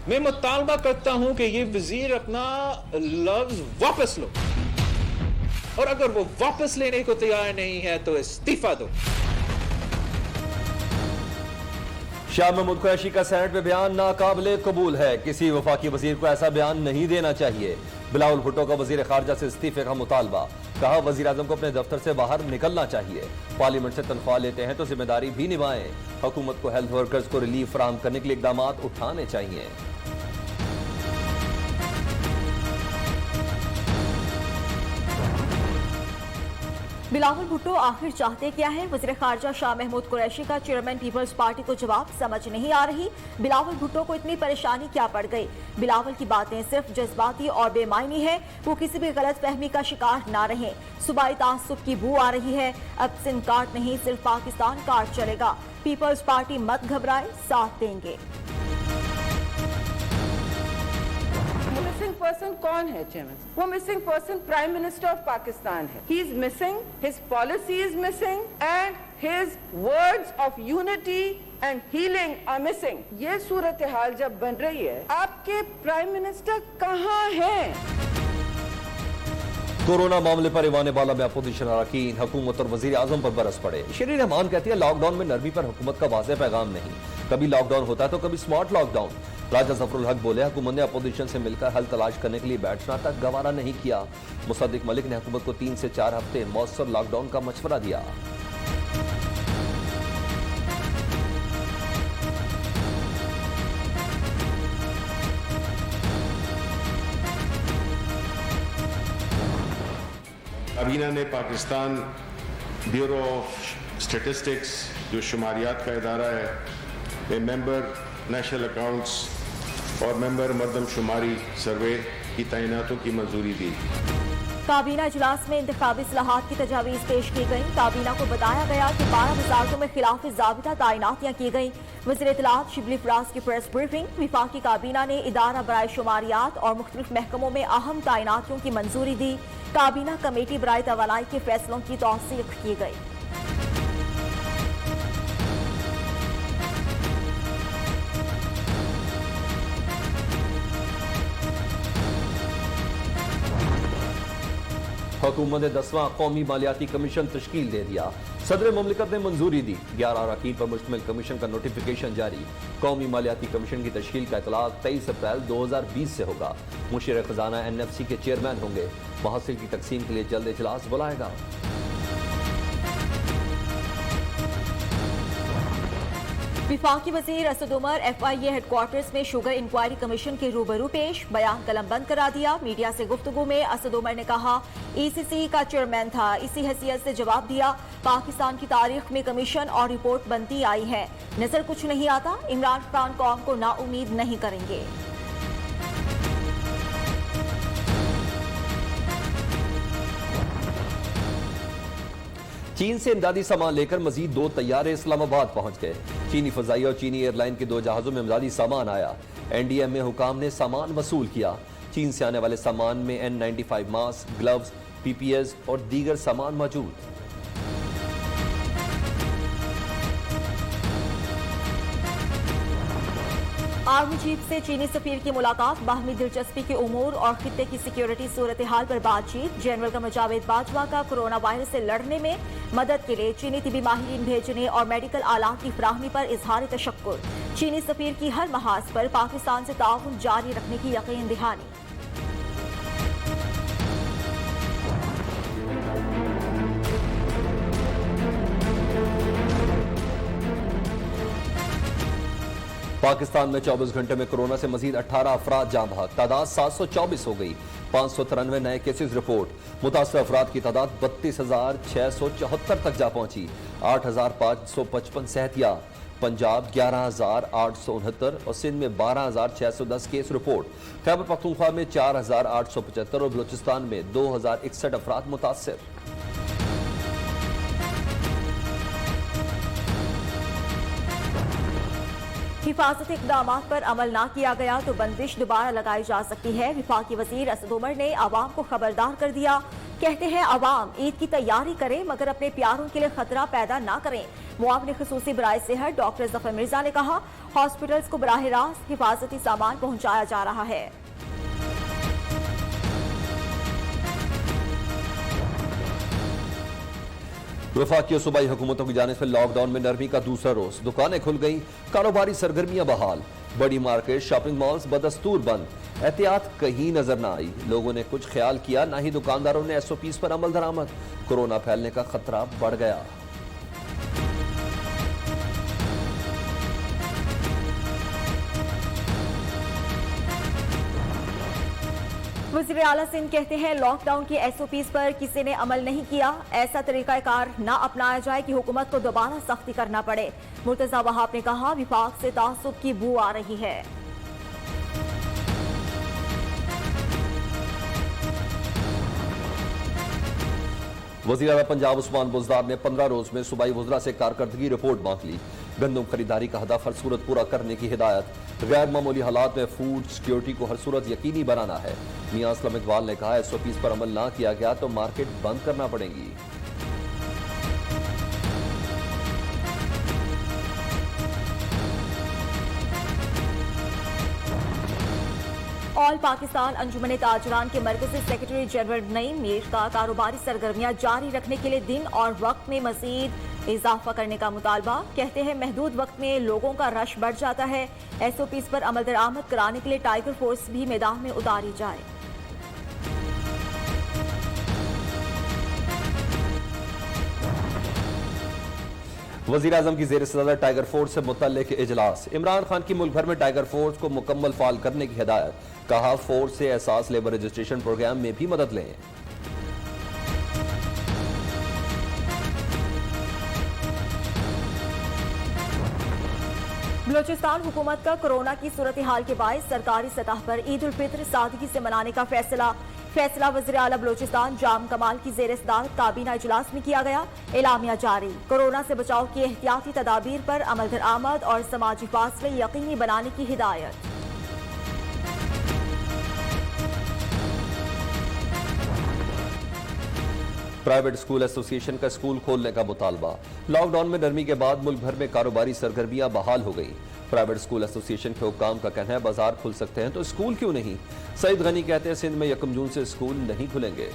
मैं मुतालबा करता हूं कि ये वजीर अपना लफ्ज वापस लो, और अगर वो वापस लेने को तैयार नहीं है तो इस्तीफा दो। शाह महमूद कुरैशी का सेनेट में बयान नाकाबिले कबूल है। किसी वफाकी वजीर को ऐसा बयान नहीं देना चाहिए। बिलावल भुट्टो का वजीर खारजा से इस्तीफे का मुतालबा। कहा वजीर आजम को अपने दफ्तर से बाहर निकलना चाहिए। पार्लियामेंट से तनख्वाह लेते हैं तो जिम्मेदारी भी निभाएं। हुकूमत को हेल्थ वर्कर्स को रिलीफ फराहम करने के लिए इकदाम उठाने चाहिए। बिलावल भुट्टो आखिर चाहते क्या है? वज़ीर खारजा शाह महमूद कुरैशी का चेयरमैन पीपल्स पार्टी को जवाब समझ नहीं आ रही। बिलावल भुट्टो को इतनी परेशानी क्या पड़ गई? बिलावल की बातें सिर्फ जज्बाती और बेमायनी है। वो किसी भी गलत फहमी का शिकार ना रहे। सूबाई तासुब की बू आ रही है। अब सिंध कार्ड नहीं, सिर्फ पाकिस्तान कार्ड चलेगा। पीपल्स पार्टी मत घबराए, साथ देंगे। मिसिंग पर्सन कौन है चेयरमैन? वो missing person prime minister of Pakistan है। He is missing, his policy is missing and his words of unity and healing are missing. ये सूरत हाल जब बन रही है, आपके प्राइम मिनिस्टर कहाँ हैं? कोरोना मामले पर ईवान बाला में अपोजिशन अरकान हुकूमत और वजीर आजम पर बरस पड़े। शरीर रहमान कहती है लॉकडाउन में नरमी पर हुकूमत का वाज़ेह पैगाम नहीं। कभी लॉकडाउन होता है तो कभी स्मार्ट लॉकडाउन। राजा जफरुल हक बोले हुकूमत ने अपोजिशन से मिलकर हल तलाश करने के लिए बैठना तक गवारा नहीं किया। मुसद्दिक मलिक ने हुकूमत को 3 से 4 हफ्ते मौसर लॉकडाउन का मशवरा दिया। काबीना ने पाकिस्तान ब्यूरो ऑफ स्टेटिस्टिक्स जो शुमारियात का इदारा है, में मेंबर नेशनल अकाउंट्स और मेंबर मरदमशुमारी सर्वे की तैनातों की मंजूरी दी। काबीना इजलास में इंतखाबी इस्लाहात की तजावीज़ पेश की गई। काबीना को बताया गया कि 12 वजारतों में खिलाफ ज़ाबिता तैनातियां की गई। वज़ीर इत्तलाआत शिबली फराज की प्रेस ब्रीफिंग। विफाकी काबीना ने इदारा बराए शुमारियात और मुख्तलिफ महकमों में अहम तैनातियों की मंजूरी दी। काबीना कमेटी बराए तवानाई के फैसलों की तौसीक की गई। हुकूमत ने 10वां कौमी मालियाती कमीशन तश्कील दे दिया। सदर मुमलिकत ने मंजूरी दी। 11 अरकान पर मुश्तमिल कमीशन का नोटिफिकेशन जारी। कौमी मालियाती कमीशन की तश्कील का इतलाक 23 अप्रैल 2020 से होगा। मुशीर खजाना NFC के चेयरमैन होंगे। महसिल की तकसीम के लिए जल्द इजलास बुलाएगा। विफाकी वजीर असद उमर FIA हेडक्वार्टर्स में शुगर इंक्वायरी कमीशन के रूबरू पेश। बयान कलम बंद करा दिया। मीडिया से गुफ्तगू में असद उमर ने कहा ECC का चेयरमैन था, इसी हैसियत से जवाब दिया। पाकिस्तान की तारीख में कमीशन और रिपोर्ट बनती आई है। नजर कुछ नहीं आता। इमरान खान कौम को नाउमीद नहीं करेंगे। चीन से इमदादी सामान लेकर मजीद 2 तैयारे इस्लामाबाद पहुंच गए। चीनी फजाई और चीनी एयरलाइन के 2 जहाजों में इमदादी सामान आया। NDMA हुकाम ने सामान वसूल किया। चीन से आने वाले सामान में N95 मास्क, ग्लव्स, PPS और दीगर सामान मौजूद। आर्मी चीफ से चीनी सफीर की मुलाकात। बाहमी दिलचस्पी के उमूर और खित्ते की सिक्योरिटी सूरत हाल पर बातचीत। जनरल कमर जावेद बाजवा का कोरोना वायरस से लड़ने में मदद के लिए चीनी तिबी माहिरीन भेजने और मेडिकल आलात की फराहमी पर इजहार तशक्कुर। चीनी सफीर की हर महाज पर पाकिस्तान से ताउन जारी रखने की यकीन दहानी। पाकिस्तान में 24 घंटे में कोरोना से मजीद 18 अफराद जान बहक। तादाद 724 हो गई। 593 नए केसेस रिपोर्ट। मुतासर अफराद की तादाद 32,674 तक जा पहुंची। 8,555 सेहतियाब। पंजाब 11,869 और सिंध में 12,610 केस रिपोर्ट। खैबर पख्तूनख्वा में 4,875 और बलूचिस्तान में 2,061 अफराद मुतासर। हिफाजती इक़दाम पर अमल ना किया गया तो बंदिश दोबारा लगाई जा सकती है। विफाकी वजीर असद उमर ने आवाम को खबरदार कर दिया। कहते हैं अवाम ईद की तैयारी करें मगर अपने प्यारों के लिए खतरा पैदा ना करें। मुआविन खसूसी बराए सेहत डॉक्टर जफर मिर्जा ने कहा, हॉस्पिटल्स को बराह रास्त हिफाजती सामान पहुंचाया जा रहा है। वफाकी और सूबाई हुकूमतों की जानिब से लॉकडाउन में नरमी का दूसरा रोज, दुकानें खुल गई, कारोबारी सरगर्मियां बहाल, बड़ी मार्केट शॉपिंग मॉल्स बदस्तूर बंद। एहतियात कहीं नजर न आई, लोगों ने कुछ ख्याल किया, ना ही दुकानदारों ने SOPs पर अमल दरामद। कोरोना फैलने का खतरा बढ़ गया। वज़ीर आला सिंध कहते हैं, लॉकडाउन की SOPs पर किसी ने अमल नहीं किया, ऐसा तरीकाकार ना अपनाया जाए कि हुकूमत को दोबारा सख्ती करना पड़े। मुर्तजा वहाब ने कहा, विफाक से तासुब की बू आ रही है। वज़ीर आला पंजाब उस्मान बुज़दार ने 15 रोज में सूबाई वज़रा से कारकर्दगी रिपोर्ट मांग ली। गंदम खरीदारी का हदफ हर सूरत पूरा करने की हिदायत। गैर मामूली हालात में फूड सिक्योरिटी को हर सूरत यकीनी बनाना है। मियां असलम इकबाल ने कहा, SOPs पर अमल ना किया गया तो मार्केट बंद करना पड़ेगी। ऑल पाकिस्तान अंजुमन ताजरान के मरकजी सेक्रेटरी जनरल नईम मीर का कारोबारी सरगर्मियां जारी रखने के लिए दिन और वक्त में मजीद इजाफा करने का मुतालबा। कहते हैं, महदूद वक्त में लोगों का रश बढ़ जाता है। SOPs पर अमल दरामद कराने के लिए टाइगर फोर्स भी मैदान में उतारी जाए। वज़ीर आज़म की ज़ेर सदर टाइगर फोर्स से मुतल्लिक इजलास। इमरान खान की मुल्क भर में टाइगर फोर्स को मुकम्मल फाल करने की हिदायत। कहा, फोर्स से एहसास लेबर रजिस्ट्रेशन प्रोग्राम में भी मदद लें। बलोचिस्तान हुकूमत का कोरोना की सूरत हाल के बायस सरकारी सतह पर ईद उल फित्र सादगी से मनाने का फैसला वज़ीर आला बलोचिस्तान जाम कमाल की ज़ेर सदारत काबीना इजलास में किया गया। एलामिया जारी, कोरोना से बचाव की एहतियाती तदाबीर पर अमल दरामद और समाजी फासले यकीनी बनाने की हिदायत। प्राइवेट स्कूल एसोसिएशन का स्कूल खोलने का मुतालबा। लॉकडाउन में नरमी के बाद मुल्क भर में कारोबारी सरगर्मियां बहाल हो गई। प्राइवेट स्कूल एसोसिएशन के हुक्काम का कहना है, बाजार खुल सकते हैं तो स्कूल क्यों नहीं। सईद गनी कहते हैं, सिंध में 1 जून से स्कूल नहीं खुलेंगे।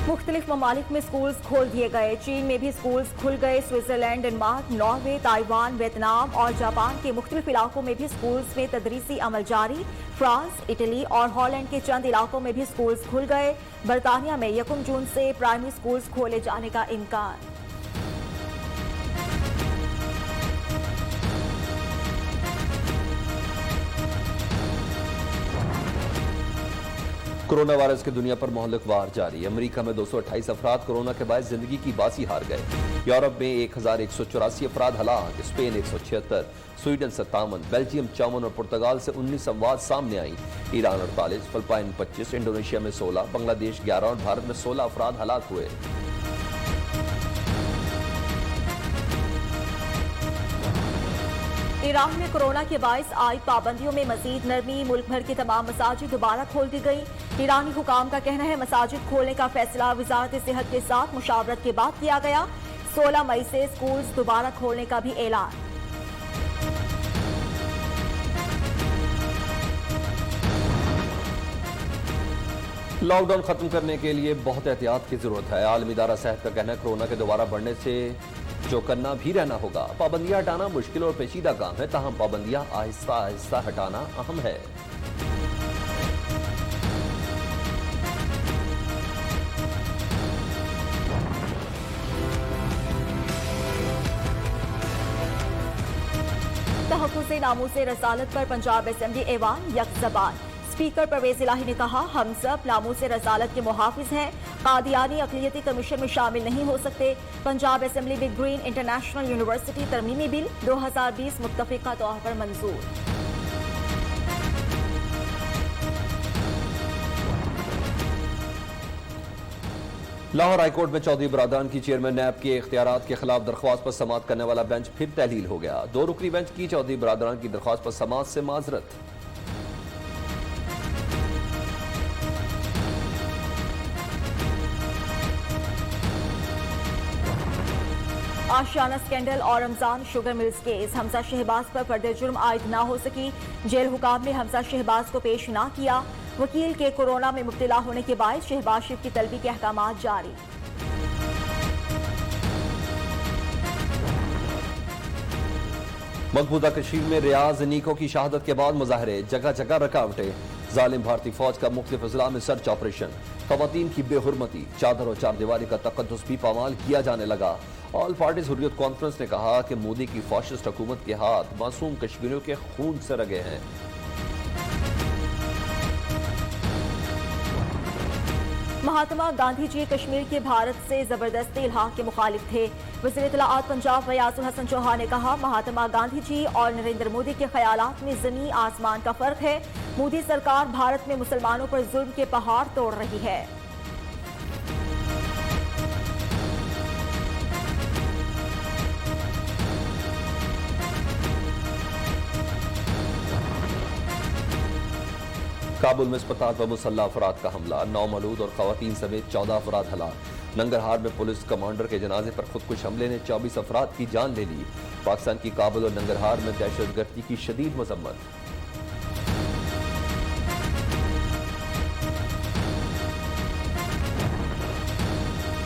मुख्तलिफ ममालिक में स्कूल्स खोल दिए गए। चीन में भी स्कूल्स खुल गए। Switzerland, Denmark, Norway, Taiwan, Vietnam और जापान के मुख्तलिफ इलाकों में भी स्कूल्स में तदरीसी अमल जारी। फ्रांस, इटली और हॉलैंड के चंद इलाकों में भी स्कूल्स खुल गए। बरतानिया में 1 जून से प्राइमरी स्कूल्स खोले जाने का इम्कान। कोरोना वायरस की दुनिया पर मोहल्लिक वार जारी। अमेरिका में 228 अफराद कोरोना के बाद जिंदगी की बासी हार गए। यूरोप में 1184 अफराद हलाक, स्पेन 176, स्वीडन 57, बेल्जियम 54 और पुर्तगाल से 19 अमवात सामने आई। ईरान 48, फिलिपाइन 25, इंडोनेशिया में 16, बांग्लादेश 11 और भारत में 16 अफराद हलाक हुए। ईरान में कोरोना के बायस आई पाबंदियों में मजीद नरमी। मुल्क भर की तमाम मसाजिद दोबारा खोल दी गई। ईरानी हुकाम का कहना है, मसाजिद खोलने का फैसला वजारत सेहत के साथ मुशावरत के बाद किया गया। 16 मई से स्कूल्स दोबारा खोलने का भी ऐलान। लॉकडाउन खत्म करने के लिए बहुत एहतियात की जरूरत है। आलमी इदारा सेहत का कहना है, कोरोना के दोबारा बढ़ने से चौकन्ना भी रहना होगा। पाबंदियां हटाना मुश्किल और पेचीदा काम है, ताहम पाबंदियां आहिस्ता आहिस्ता हटाना अहम है। तहफ़्फ़ुज़ नामूस रसालत पर पंजाब असेंबली ऐवान यकज़बान। स्पीकर परवेज इलाही ने कहा, हम सब नामूस रसालत के मुहाफिज हैं। कादियानी अक़लियती कमीशन में शामिल नहीं हो सकते। पंजाब असेंबली में ग्रीन इंटरनेशनल यूनिवर्सिटी तरमीमी बिल 2020 मुत्तफ़िक़ा तौर पर मंजूर। लाहौर हाईकोर्ट में चौधरी बरादरान की चेयरमैन नैब के इख्तियारात के खिलाफ दरख्वास्त पर समाअत करने वाला बेंच फिर तहलील हो गया। 2 रुकनी बेंच की चौधरी बरादरान की दरख्वास्त पर समाअत से माजरत। आशियाना स्कैंडल और Ramzan sugar mills case, Hamza Shahbaz पर फर्द जुर्म आयद ना हो सकी। जेल हुकाम ने हमजा शहबाज को पेश ना किया। वकील के कोरोना में मुब्तला होने के बाद शहबाज शरीफ की तलबी के अहकामात जारी। मकबूजा कश्मीर में रियाज नीको की शहादत के बाद मुजाहरे, जगह जगह रुकावटें। जालिम भारतीय फौज का मुख्तलिफ अजला में सर्च ऑपरेशन। खवातीन की बेहुरमती, चादर और चारदीवारी का तकद्दुस भी पामाल किया जाने लगा। ऑल पार्टीज हुर्रियत कॉन्फ्रेंस ने कहा कि मोदी की फाशिस्ट हुकूमत के हाथ मासूम कश्मीरियों के खून से रगे हैं। महात्मा गांधी जी कश्मीर के भारत से जबरदस्ती इल्हाक के मुखालिफ थे। वज़ीर इत्तलाआत पंजाब फयाजुल हसन चौहान ने कहा, महात्मा गांधी जी और नरेंद्र मोदी के ख्यालात में जमीन आसमान का फर्क है। मोदी सरकार भारत में मुसलमानों पर जुल्म के पहाड़ तोड़ रही है। काबुल में अस्पताल पर मुसल्ला अफराद का हमला, 9 मौलूद और खवातीन समेत 14 अफराद हलाक। नंगरहार में पुलिस कमांडर के जनाजे पर खुदकुश हमले ने 24 अफराद की जान ले ली। पाकिस्तान की काबुल और नंगरहार में दहशतगर्दी की शदीद मजम्मत।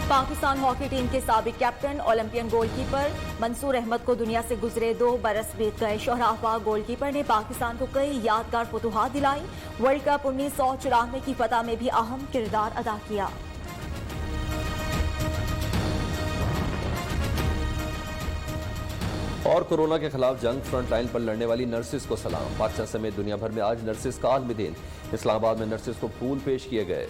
पाकिस्तान हॉकी टीम के साबिक captain Olympian goalkeeper Mansoor Ahmed को दुनिया से गुजरे 2 बरस बीत गए। शोहराफा गोलकीपर ने पाकिस्तान को कई यादगार फतूहात दिलाई। वर्ल्ड कप 1994 की फतह में भी अहम किरदार अदा किया। और कोरोना के खिलाफ जंग, फ्रंट लाइन पर लड़ने वाली नर्सिस को सलाम। पाकिस्तान समेत दुनिया भर में आज नर्सिस का आलमी दिन। इस्लामाबाद में नर्सिस को फूल पेश किए गए।